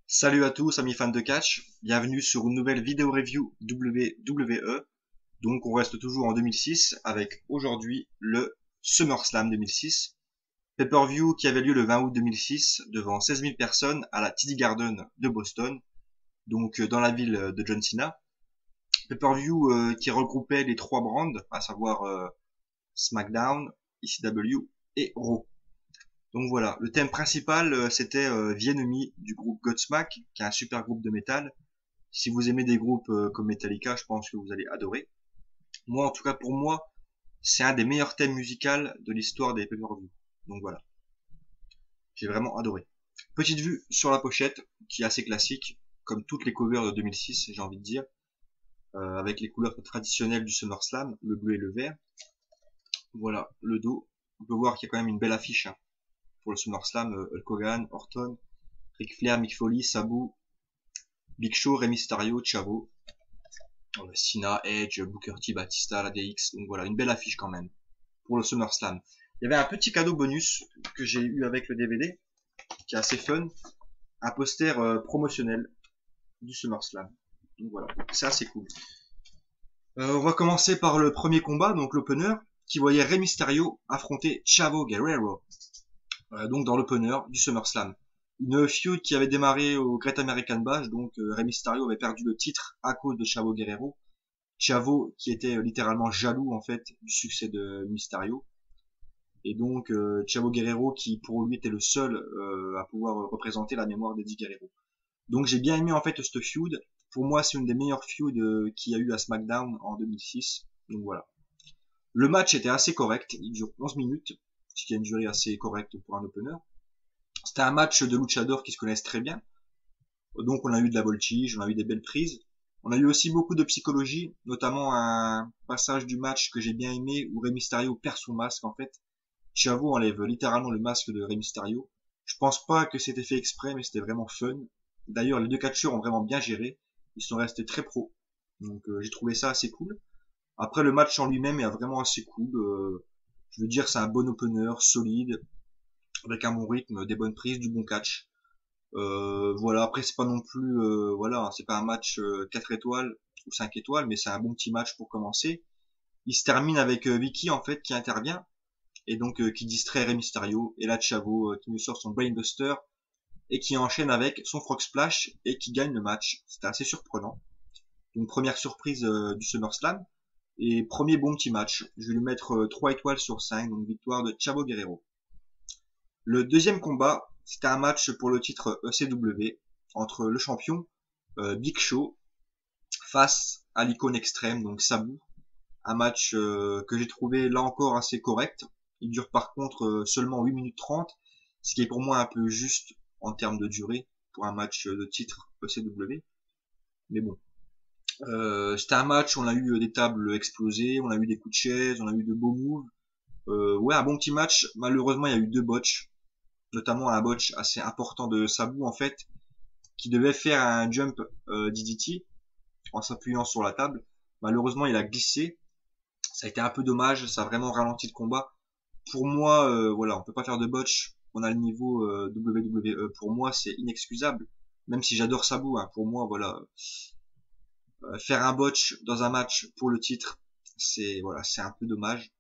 Salut à tous, amis fans de catch. Bienvenue sur une nouvelle vidéo review WWE. Donc, on reste toujours en 2006 avec aujourd'hui le SummerSlam 2006. Pay-per-view qui avait lieu le 20 août 2006 devant 16 000 personnes à la TD Garden de Boston. Donc, dans la ville de John Cena. Pay-per-view qui regroupait les trois brands, à savoir SmackDown, ECW et Raw. Donc voilà, le thème principal c'était The Enemy du groupe Godsmack, qui est un super groupe de métal. Si vous aimez des groupes comme Metallica, je pense que vous allez adorer. Moi, en tout cas pour moi, c'est un des meilleurs thèmes musicaux de l'histoire des pay-per-view. Donc voilà, j'ai vraiment adoré. Petite vue sur la pochette, qui est assez classique, comme toutes les covers de 2006, j'ai envie de dire, avec les couleurs traditionnelles du SummerSlam, le bleu et le vert. Voilà, le dos. On peut voir qu'il y a quand même une belle affiche hein, pour le SummerSlam, Hulk Hogan, Orton, Ric Flair, Mick Foley, Sabu, Big Show, Rey Mysterio, Chavo, Cena, Edge, Booker T, Batista, la DX. Donc voilà, une belle affiche quand même pour le SummerSlam. Il y avait un petit cadeau bonus que j'ai eu avec le DVD, qui est assez fun, un poster promotionnel du SummerSlam. Donc voilà, c'est assez cool. On va commencer par le premier combat, donc l'opener, qui voyait Rey Mysterio affronter Chavo Guerrero. Donc dans l'opener du SummerSlam. Une feud qui avait démarré au Great American Bash, donc Rey Mysterio avait perdu le titre à cause de Chavo Guerrero. Chavo qui était littéralement jaloux en fait du succès de Mysterio. Et donc Chavo Guerrero qui pour lui était le seul à pouvoir représenter la mémoire d'Eddie Guerrero. Donc j'ai bien aimé en fait ce feud. Pour moi c'est une des meilleures feuds qu'il y a eu à SmackDown en 2006. Donc voilà. Le match était assez correct, il dure 11 minutes, ce qui est une durée assez correcte pour un opener. C'était un match de luchadors qui se connaissent très bien. Donc on a eu de la voltige, on a eu des belles prises. On a eu aussi beaucoup de psychologie, notamment un passage du match que j'ai bien aimé où Rey Mysterio perd son masque en fait. Chavo enlève littéralement le masque de Rey Mysterio. Je pense pas que c'était fait exprès, mais c'était vraiment fun. D'ailleurs, les deux catcheurs ont vraiment bien géré. Ils sont restés très pros. Donc j'ai trouvé ça assez cool. Après le match en lui-même est vraiment assez cool. Je veux dire, c'est un bon opener, solide, avec un bon rythme, des bonnes prises, du bon catch. Voilà, après c'est pas non plus voilà, c'est pas un match 4 étoiles ou 5 étoiles, mais c'est un bon petit match pour commencer. Il se termine avec Vicky en fait qui intervient et donc qui distrait Rey Mysterio et là Chavo qui nous sort son Brainbuster et qui enchaîne avec son Frog Splash et qui gagne le match. C'était assez surprenant. Donc première surprise du SummerSlam et premier bon petit match. Je vais lui mettre 3 étoiles sur 5, donc victoire de Chavo Guerrero. Le deuxième combat, c'était un match pour le titre ECW entre le champion Big Show face à l'icône extrême, donc Sabu. Un match que j'ai trouvé là encore assez correct. Il dure par contre seulement 8 minutes 30, ce qui est pour moi un peu juste en termes de durée pour un match de titre ECW. Mais bon. C'était un match, on a eu des tables explosées, on a eu des coups de chaise, on a eu de beaux moves. Ouais, un bon petit match. Malheureusement, il y a eu deux botches, notamment un botch assez important de Sabu en fait, qui devait faire un jump DDT en s'appuyant sur la table. Malheureusement, il a glissé. Ça a été un peu dommage, ça a vraiment ralenti le combat. Pour moi, voilà, on peut pas faire de botch. On a le niveau WWE. Pour moi, c'est inexcusable. Même si j'adore Sabu, hein, pour moi, voilà, faire un botch dans un match pour le titre, c'est voilà, c'est un peu dommage.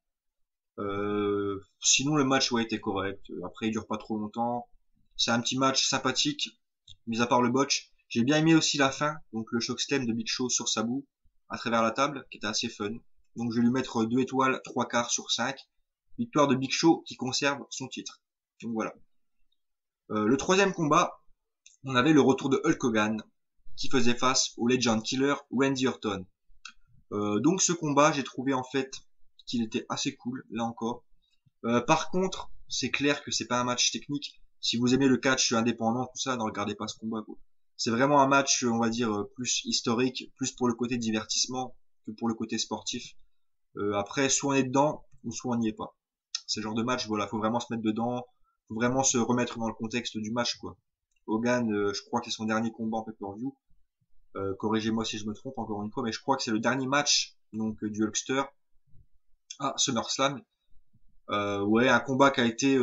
Sinon le match ouais était correct. Après il dure pas trop longtemps. C'est un petit match sympathique, mis à part le botch. J'ai bien aimé aussi la fin, donc le chokeslam de Big Show sur Sabu à travers la table, qui était assez fun. Donc je vais lui mettre 2 étoiles, 3 quarts sur 5. Victoire de Big Show qui conserve son titre. Donc voilà. Le troisième combat, on avait le retour de Hulk Hogan qui faisait face au Legend Killer Randy Orton. Donc ce combat, j'ai trouvé en fait qu'il était assez cool, là encore. Par contre, c'est clair que c'est pas un match technique. Si vous aimez le catch indépendant, tout ça, ne regardez pas ce combat, quoi. C'est vraiment un match, on va dire, plus historique, plus pour le côté divertissement que pour le côté sportif. Après, soit on est dedans, ou soit on n'y est pas. C'est le genre de match, voilà, faut vraiment se mettre dedans, faut vraiment se remettre dans le contexte du match, quoi. Hogan, je crois que c'est son dernier combat en pay-per-view. Corrigez-moi si je me trompe encore une fois, mais je crois que c'est le dernier match donc du Hulkster à SummerSlam. Ouais, un combat qui a été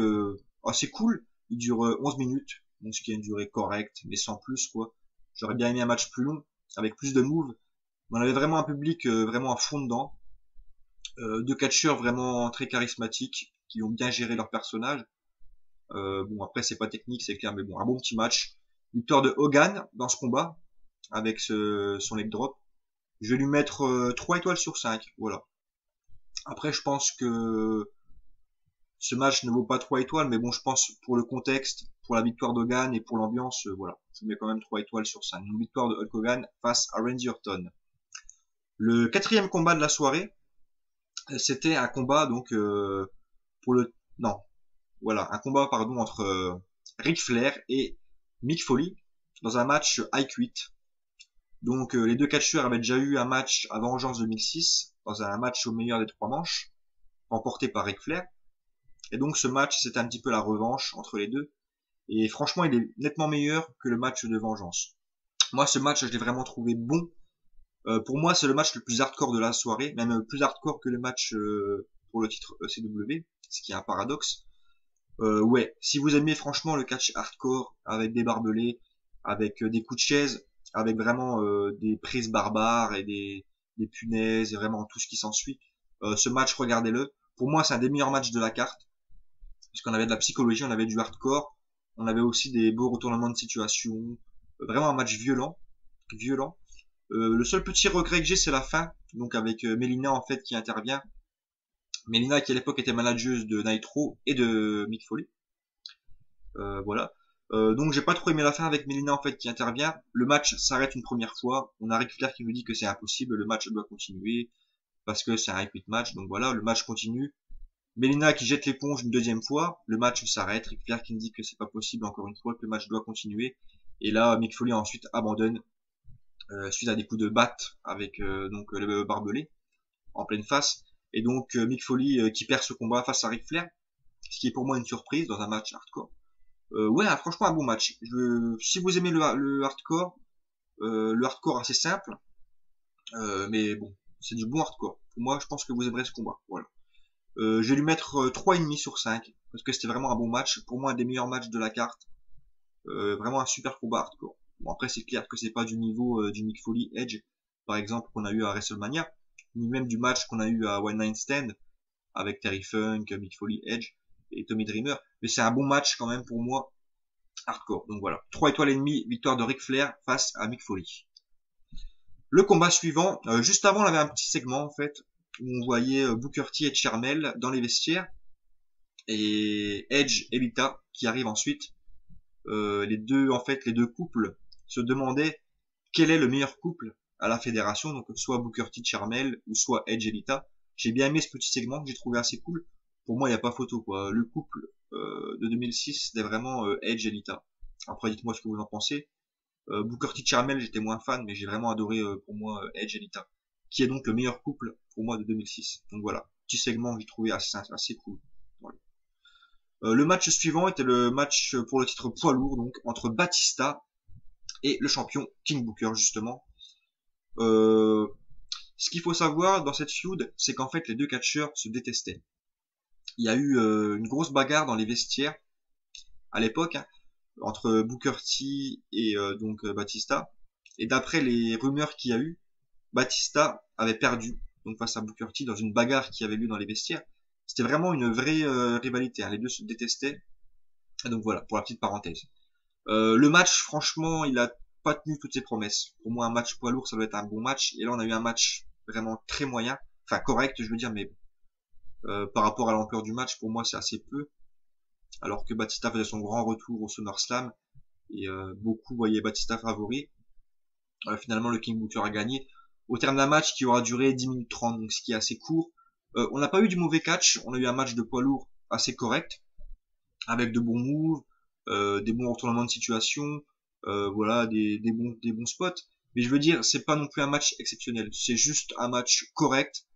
assez cool. Il dure 11 minutes, donc ce qui a une durée correcte, mais sans plus quoi. J'aurais bien aimé un match plus long, avec plus de moves. On avait vraiment un public vraiment à fond dedans, deux catcheurs vraiment très charismatiques, qui ont bien géré leur personnage. Bon après c'est pas technique, c'est clair, mais bon, un bon petit match. Victoire de Hogan dans ce combat, avec son leg drop. Je vais lui mettre 3 étoiles sur 5, voilà. Après je pense que ce match ne vaut pas 3 étoiles, mais bon, je pense pour le contexte, pour la victoire d'Hogan et pour l'ambiance, voilà. Je mets quand même 3 étoiles sur 5. Une victoire de Hulk Hogan face à Randy Orton. Le quatrième combat de la soirée, c'était un combat donc pour le non, voilà, un combat pardon entre Ric Flair et Mick Foley dans un match I Quit. Donc les deux catcheurs avaient déjà eu un match à Vengeance 2006 dans un match au meilleur des 3 manches remporté par Ric Flair. Et donc ce match, c'était un petit peu la revanche entre les deux. Et franchement, il est nettement meilleur que le match de Vengeance. Moi, ce match, je l'ai vraiment trouvé bon. Pour moi, c'est le match le plus hardcore de la soirée, même plus hardcore que le match pour le titre ECW, ce qui est un paradoxe. Ouais, si vous aimez franchement le catch hardcore, avec des barbelés, avec des coups de chaise, avec vraiment des prises barbares et des punaises et vraiment tout ce qui s'ensuit, ce match, regardez-le. Pour moi, c'est un des meilleurs matchs de la carte. Parce qu'on avait de la psychologie, on avait du hardcore, on avait aussi des beaux retournements de situation, vraiment un match violent, violent. Le seul petit regret que j'ai, c'est la fin, donc avec Melina en fait qui intervient. Melina qui à l'époque était manageuse de Nitro et de Mick Foley. Voilà. Donc j'ai pas trop aimé la fin avec Melina en fait qui intervient. Le match s'arrête une première fois. On a Ric Flair qui nous dit que c'est impossible, le match doit continuer parce que c'est un repeat match. Donc voilà, le match continue. Melina qui jette l'éponge une deuxième fois, le match s'arrête, Ric Flair qui me dit que c'est pas possible encore une fois, que le match doit continuer, et là Mick Foley ensuite abandonne suite à des coups de batte avec donc le barbelé en pleine face, et donc Mick Foley qui perd ce combat face à Ric Flair, ce qui est pour moi une surprise dans un match hardcore. Ouais, franchement un bon match. Si vous aimez le hardcore assez simple, mais bon, c'est du bon hardcore. Pour moi, je pense que vous aimerez ce combat. Voilà. Je vais lui mettre 3,5 sur 5 parce que c'était vraiment un bon match. Pour moi, un des meilleurs matchs de la carte. Vraiment un super combat hardcore. Bon, après, c'est clair que c'est pas du niveau du Mick Foley Edge, par exemple, qu'on a eu à WrestleMania, ni même du match qu'on a eu à One Night Stand avec Terry Funk, Mick Foley Edge et Tommy Dreamer. Mais c'est un bon match quand même pour moi hardcore. Donc voilà, 3 étoiles et demie, victoire de Ric Flair face à Mick Foley. Le combat suivant, juste avant, on avait un petit segment en fait où on voyait Booker T et Charmel dans les vestiaires et Edge et Lita qui arrivent ensuite. Les deux couples se demandaient quel est le meilleur couple à la fédération, donc soit Booker T Charmel ou soit Edge et Lita. J'ai bien aimé ce petit segment que j'ai trouvé assez cool. Pour moi, il n'y a pas photo quoi. Le couple de 2006, c'était vraiment Edge et Lita. Après, dites-moi ce que vous en pensez. Booker T Charmel, j'étais moins fan, mais j'ai vraiment adoré pour moi Edge et Lita, qui est donc le meilleur couple pour moi de 2006. Donc voilà, petit segment que j'ai trouvé assez cool. Voilà. Le match suivant était le match pour le titre poids lourd, donc entre Batista et le champion King Booker justement. Ce qu'il faut savoir dans cette feud, c'est qu'en fait les deux catcheurs se détestaient. Il y a eu une grosse bagarre dans les vestiaires à l'époque, hein, entre Booker T et donc Batista. Et d'après les rumeurs qu'il y a eu, Batista avait perdu donc face à Booker T dans une bagarre qui avait lieu dans les vestiaires. C'était vraiment une vraie rivalité, hein. Les deux se détestaient. Et donc voilà, pour la petite parenthèse. Le match, franchement, il a pas tenu toutes ses promesses. Pour moi, un match poids lourd, ça doit être un bon match. Et là, on a eu un match vraiment très moyen. Enfin, correct, je veux dire, mais par rapport à l'ampleur du match, pour moi, c'est assez peu. Alors que Batista faisait son grand retour au SummerSlam. Et beaucoup voyaient Batista favori. Finalement, le King Booker a gagné. Au terme d'un match qui aura duré 10 minutes 30, donc ce qui est assez court. On n'a pas eu du mauvais catch. On a eu un match de poids lourd assez correct. Avec de bons moves, des bons retournements de situation, voilà, des bons spots. Mais je veux dire, c'est pas non plus un match exceptionnel. C'est juste un match correct.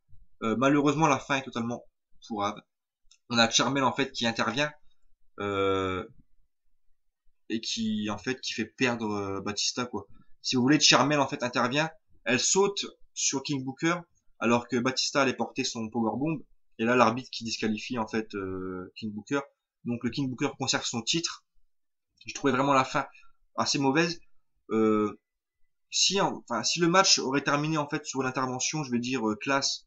Malheureusement, la fin est totalement pourrave. On a Charmel en fait qui intervient et qui en fait qui fait perdre Batista quoi. Si vous voulez, Charmel en fait intervient, elle saute sur King Booker alors que Batista allait porter son powerbomb et là l'arbitre qui disqualifie en fait King Booker. Donc le King Booker conserve son titre J'ai trouvé vraiment la fin assez mauvaise. Euh, si le match aurait terminé en fait sur l'intervention, je vais dire classe,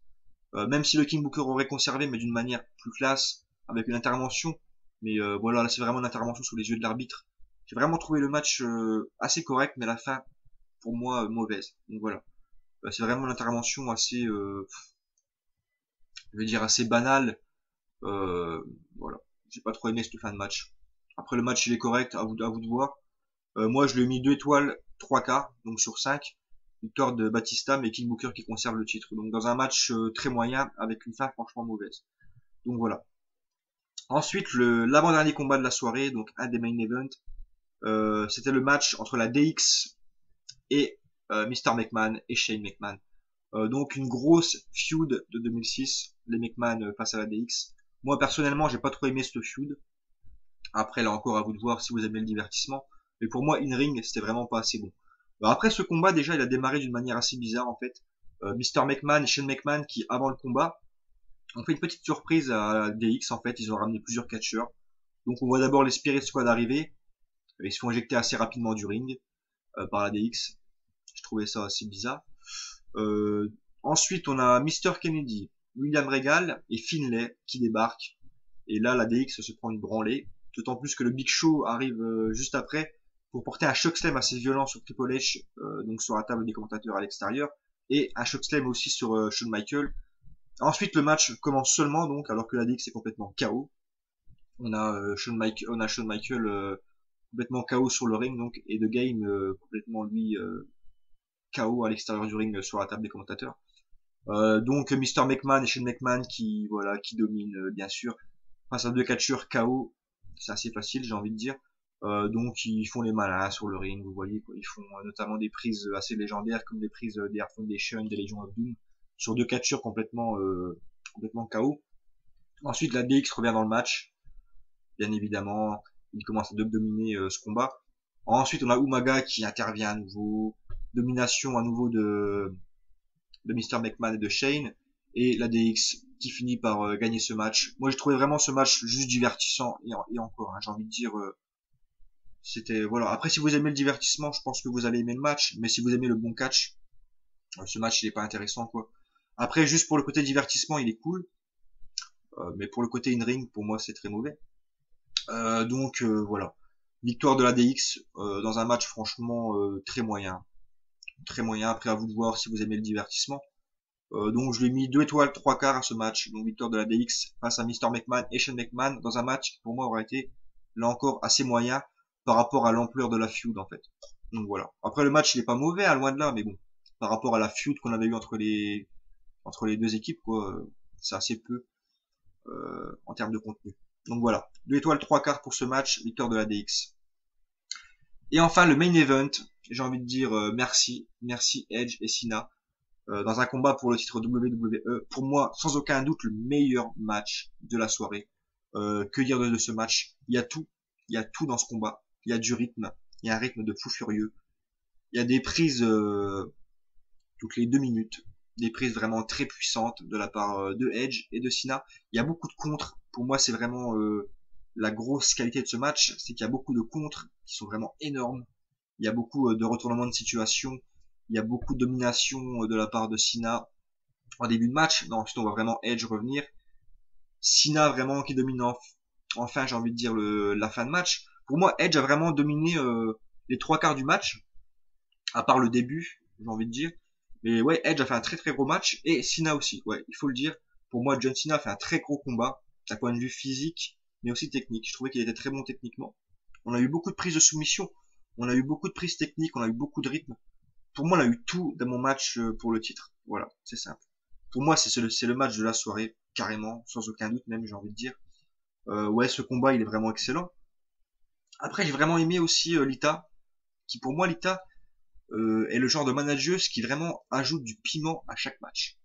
même si le King Booker aurait conservé, mais d'une manière plus classe, avec une intervention. Mais voilà, là c'est vraiment une intervention sous les yeux de l'arbitre. J'ai vraiment trouvé le match assez correct, mais la fin, pour moi, mauvaise. Donc voilà. C'est vraiment une intervention assez, je vais dire assez banale. Voilà. J'ai pas trop aimé cette fin de match. Après le match il est correct, à vous de voir. Moi je lui ai mis 2 étoiles, 3 quarts, donc sur 5. Victoire de Batista, mais King Booker qui conserve le titre. Donc dans un match très moyen, avec une fin franchement mauvaise. Donc voilà. Ensuite, l'avant-dernier combat de la soirée, donc un des main events, c'était le match entre la DX et Mr. McMahon et Shane McMahon. Donc une grosse feud de 2006, les McMahon face à la DX. Moi personnellement, j'ai pas trop aimé ce feud. Après, là encore, à vous de voir si vous aimez le divertissement. Mais pour moi, in-ring, c'était vraiment pas assez bon. Alors après ce combat, déjà, il a démarré d'une manière assez bizarre en fait. Mr. McMahon et Shane McMahon qui, avant le combat, ont fait une petite surprise à la DX en fait. Ils ont ramené plusieurs catcheurs. Donc on voit d'abord les Spirit Squad arriver. Ils se font éjecter assez rapidement du ring par la DX. Je trouvais ça assez bizarre. Ensuite, on a Mr. Kennedy, William Regal et Finlay qui débarquent. Et là, la DX se prend une branlée. D'autant plus que le Big Show arrive juste après pour porter un chokeslam assez violent sur Triple H, donc sur la table des commentateurs à l'extérieur, et un chokeslam aussi sur Shawn Michaels. Ensuite, le match commence seulement donc, alors que la DX est complètement KO. On a Shawn Michaels complètement KO sur le ring donc, et The Game complètement lui KO à l'extérieur du ring sur la table des commentateurs. Donc Mr. McMahon et Shane McMahon qui voilà qui dominent bien sûr face à deux catcheurs KO, c'est assez facile j'ai envie de dire. Donc ils font les malins sur le ring, vous voyez quoi. Ils font notamment des prises assez légendaires comme des prises des Hart Foundation, des Legion of Doom sur deux catcheurs complètement KO. Ensuite la DX revient dans le match, bien évidemment, il commence à dominer ce combat. Ensuite on a Umaga qui intervient à nouveau, domination à nouveau de Mr. McMahon et de Shane, et la DX qui finit par gagner ce match. Moi j'ai trouvé vraiment ce match juste divertissant, et encore, hein, j'ai envie de dire, c'était, voilà. Après si vous aimez le divertissement, je pense que vous allez aimer le match, mais si vous aimez le bon catch, ce match il est pas intéressant quoi. Après juste pour le côté divertissement il est cool, mais pour le côté in-ring pour moi c'est très mauvais. Donc voilà. Victoire de la DX dans un match franchement très moyen. Très moyen, après à vous de voir si vous aimez le divertissement. Donc je lui ai mis 2 étoiles 3 quarts à ce match, donc victoire de la DX face à Mr. McMahon et Shane McMahon dans un match qui pour moi aurait été là encore assez moyen par rapport à l'ampleur de la feud en fait. Donc voilà. Après le match il est pas mauvais, hein, loin de là, mais bon, par rapport à la feud qu'on avait eu entre les deux équipes quoi, c'est assez peu en termes de contenu. Donc voilà, 2 étoiles 3 quarts pour ce match, victoire de la DX. Et enfin le main event, j'ai envie de dire merci Edge et Cena. Dans un combat pour le titre WWE, pour moi, sans aucun doute, le meilleur match de la soirée. Que dire de ce match? Il y a tout dans ce combat. Il y a du rythme, il y a un rythme de fou furieux. Il y a des prises toutes les 2 minutes, des prises vraiment très puissantes de la part de Edge et de Cena. Il y a beaucoup de contres. Pour moi, c'est vraiment la grosse qualité de ce match, c'est qu'il y a beaucoup de contres qui sont vraiment énormes. Il y a beaucoup de retournements de situation. Il y a beaucoup de domination de la part de Cena en début de match. Ensuite, on voit vraiment Edge revenir. Cena vraiment qui domine enfin, j'ai envie de dire, la fin de match. Pour moi, Edge a vraiment dominé les 3 quarts du match, à part le début, j'ai envie de dire. Mais ouais, Edge a fait un très très gros match, et Cena aussi, ouais, il faut le dire. Pour moi, John Cena a fait un très gros combat, d'un point de vue physique, mais aussi technique. Je trouvais qu'il était très bon techniquement. On a eu beaucoup de prises de soumission, on a eu beaucoup de prises techniques, on a eu beaucoup de rythme. Pour moi, on a eu tout dans mon match pour le titre. Voilà, c'est simple. Pour moi, c'est le match de la soirée, carrément, sans aucun doute même, j'ai envie de dire. Ouais, ce combat, il est vraiment excellent. Après, j'ai vraiment aimé aussi Lita, qui pour moi, Lita est le genre de manageuse qui vraiment ajoute du piment à chaque match.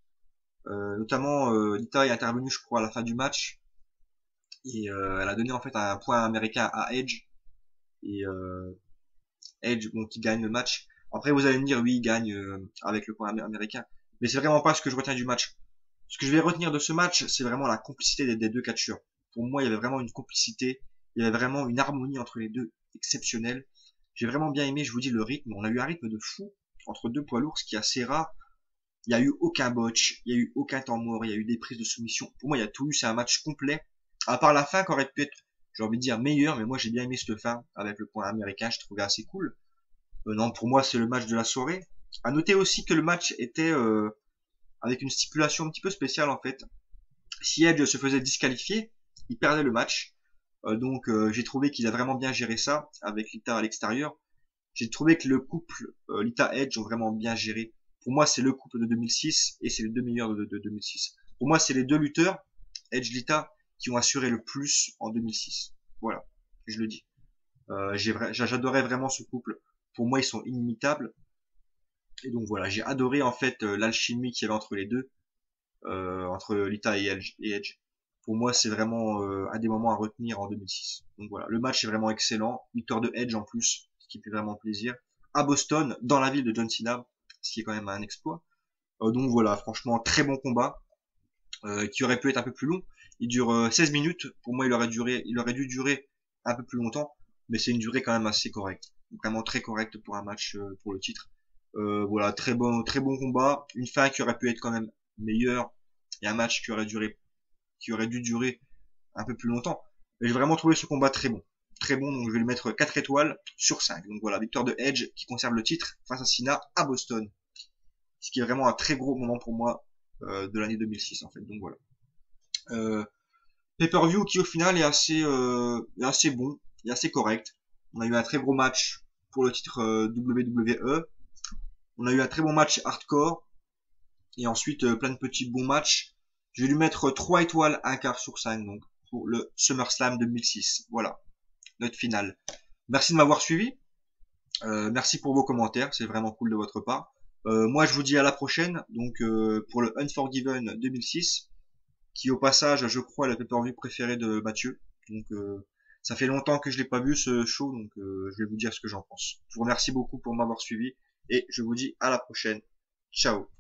Notamment, Lita est intervenue, je crois, à la fin du match, et elle a donné en fait un point américain à Edge, et Edge, bon, qui gagne le match. Après, vous allez me dire, oui, il gagne avec le point américain. Mais c'est vraiment pas ce que je retiens du match. Ce que je vais retenir de ce match, c'est vraiment la complicité des deux catcheurs. Pour moi, il y avait vraiment une complicité, il y avait vraiment une harmonie entre les deux. exceptionnel. J'ai vraiment bien aimé, je vous dis, le rythme. On a eu un rythme de fou entre deux poids lourds, ce qui est assez rare. Il n'y a eu aucun botch, il n'y a eu aucun temps mort, il y a eu des prises de soumission. Pour moi, il y a tout eu, c'est un match complet. À part la fin qui aurait pu être, j'ai envie de dire, meilleur, mais moi j'ai bien aimé cette fin avec le point américain, je trouvais assez cool. Non, pour moi, c'est le match de la soirée. À noter aussi que le match était avec une stipulation un petit peu spéciale en fait. Si Edge se faisait disqualifier, il perdait le match. Donc j'ai trouvé qu'il a vraiment bien géré ça avec Lita à l'extérieur. J'ai trouvé que le couple Lita Edge ont vraiment bien géré. Pour moi, c'est le couple de 2006 et c'est les deux meilleurs de 2006. Pour moi, c'est les deux lutteurs Edge Lita qui ont assuré le plus en 2006. Voilà, je le dis. J'adorais vraiment ce couple. Pour moi, ils sont inimitables. Et donc voilà, j'ai adoré en fait l'alchimie qu'il y avait entre les deux, entre Lita et Edge. Pour moi, c'est vraiment un des moments à retenir en 2006. Donc voilà, le match est vraiment excellent. Victoire de Edge en plus, ce qui fait vraiment plaisir. À Boston, dans la ville de John Cena, ce qui est quand même un exploit. Donc voilà, franchement, très bon combat, qui aurait pu être un peu plus long. Il dure 16 minutes. Pour moi, il aurait dû durer un peu plus longtemps, mais c'est une durée quand même assez correcte. Vraiment très correcte pour un match pour le titre. Voilà, très bon combat. Une fin qui aurait pu être quand même meilleure. Et un match qui aurait dû durer un peu plus longtemps. Et j'ai vraiment trouvé ce combat très bon. Très bon, donc je vais lui mettre 4 étoiles sur 5. Donc voilà, victoire de Edge qui conserve le titre face à Cena à Boston. Ce qui est vraiment un très gros moment pour moi de l'année 2006 en fait. Donc voilà. Pay-per-view qui au final est assez bon, est assez correct. On a eu un très gros match pour le titre WWE. On a eu un très bon match hardcore. Et ensuite plein de petits bons matchs. Je vais lui mettre 3 étoiles, un quart sur 5 donc pour le SummerSlam 2006. Voilà, notre finale. Merci de m'avoir suivi. Merci pour vos commentaires, c'est vraiment cool de votre part. Moi je vous dis à la prochaine, donc pour le Unforgiven 2006, qui au passage je crois est la pay-per-view préférée de Mathieu. Donc ça fait longtemps que je l'ai pas vu ce show, donc je vais vous dire ce que j'en pense. Je vous remercie beaucoup pour m'avoir suivi et je vous dis à la prochaine. Ciao.